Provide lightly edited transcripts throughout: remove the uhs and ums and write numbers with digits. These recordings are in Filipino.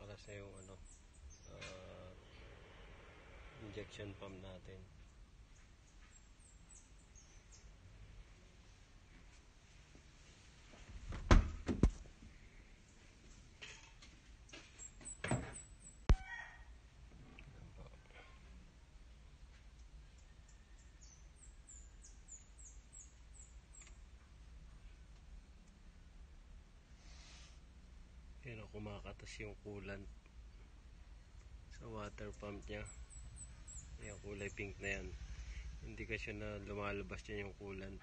kumakalas na yung injection pump natin. Pero kumakatas yung coolant sa water pump nya. Yung kulay pink na yan, indikasyon na lumalabas dyan yung coolant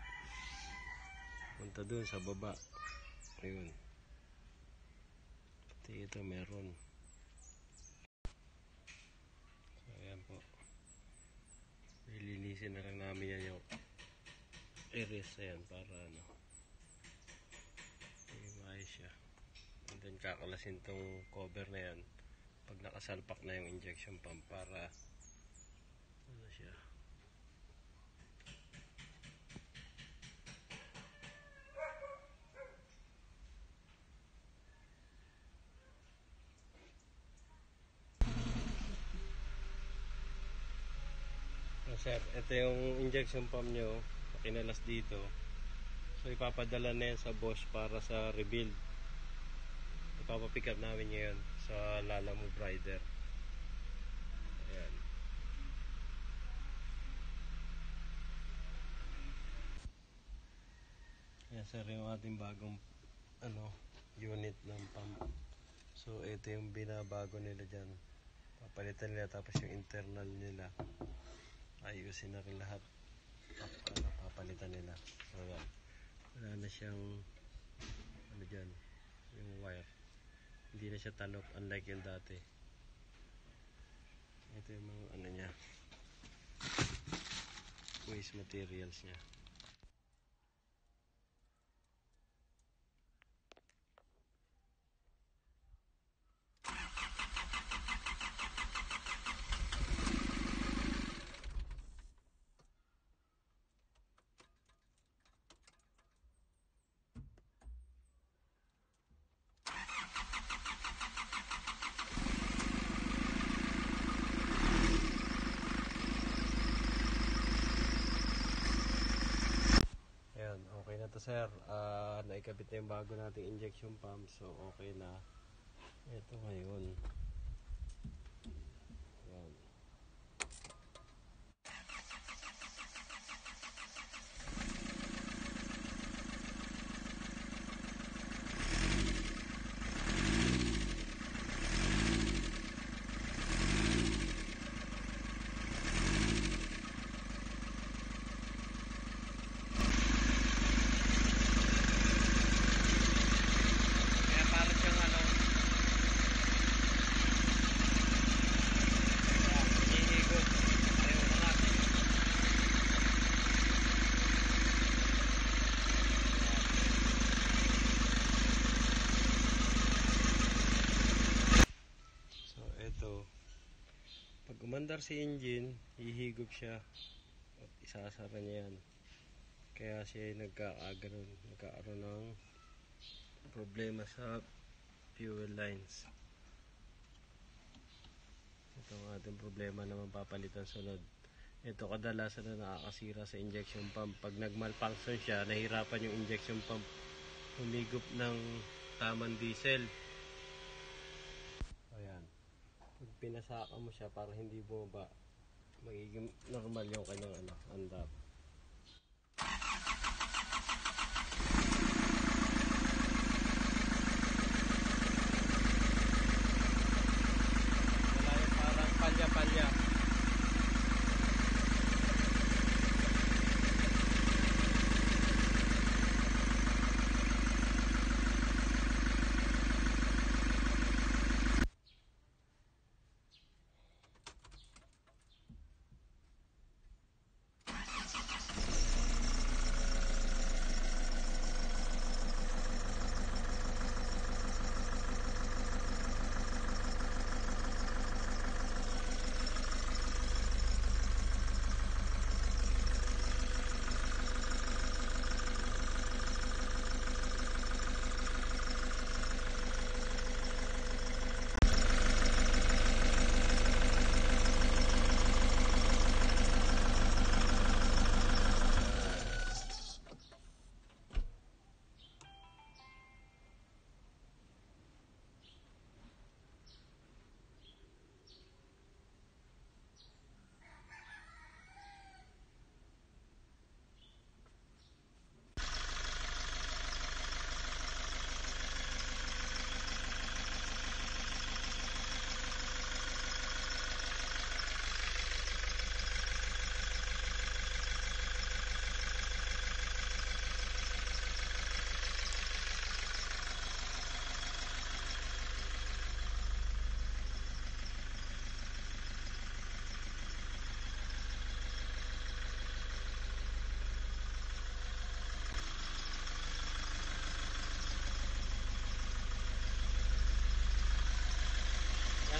punta dun sa baba. Ayun, pati ito meron. So ayan po, nilinisin na lang namin yan yung areas na yan para maayos siya. And then kakalasin tong cover na yan pag nakasalpak na yung injection pump para siya. So sir, ito yung injection pump nyo, kinalas dito. So ipapadala na yan sa Bosch para sa rebuild. Ipapapick up namin ngayon sa Lalamove Rider. Ayan. Ayan sir, yung ating bagong unit ng pump. So ito yung binabago nila dyan. Papalitan nila, tapos yung internal nila ayusin na rin lahat. Papalitan nila. So yan, wala na siyang dyan, yung wire hindi na siya tanok, unlike yung dati. Ito yung mga niya, waste materials niya. Ayan, okay na to sir. Naikabit na yung bago nating injection pump. So okay na. Ito ngayon. Ayan. Pag umandar si engine, hihigop siya at isasara niya yan. Kaya siya nagkakaroon ng problema sa fuel lines. Ito ang ating problema na mapapalitan sunod. Ito kadalasan na nakakasira sa injection pump. Pag nag-malfunction siya, nahirapan yung injection pump humigop ng tamang diesel. Ayan. Pag pinasaka mo siya para hindi bumaba, magiging normal yung kanyang andar. Wala yung parang palya-palya.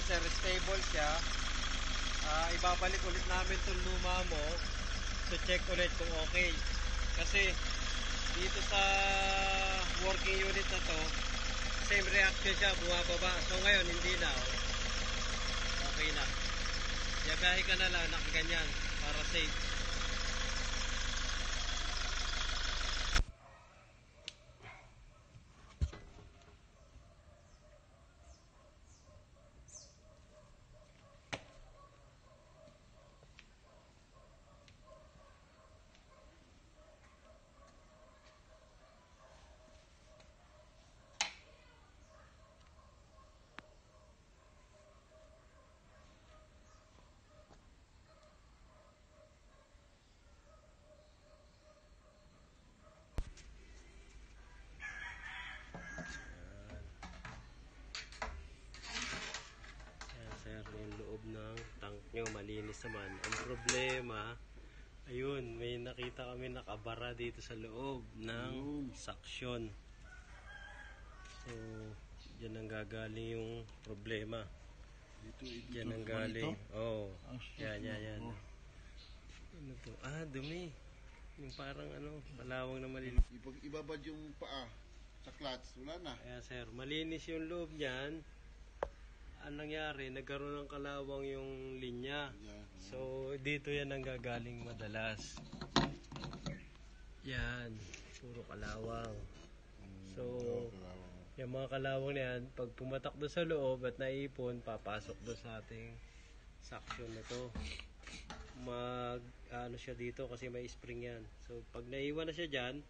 sir, stable siya. Ibabalik ulit namin itong luma mo to check ulit kung okay. Kasi dito sa working unit na to, same reaction siya, bumababa. So ngayon, hindi na. Okay na. Yagahe ka na lang, nakaganyan, para safe. Sir, yung loob ng tank nyo malinis naman. Ang problema, ayun, may nakita kami nakabara dito sa loob ng suction. So, dyan ang gagaling yung problema. Dyan ang galing. Oo. Yan. Ano to? Dumi. Yung parang malawang na malinis. Ibabad yung paa sa clutch, wala na. Kaya sir, malinis yung loob niyan. Ang nangyari, nagkaroon ng kalawang yung linya. So, dito yan ang gagaling madalas. Yan, puro kalawang. So, yung mga kalawang na yan, pag pumatak doon sa loob at naipon, papasok doon sa ating suction na to. Siya dito kasi may spring yan. So, pag naiwan na siya dyan,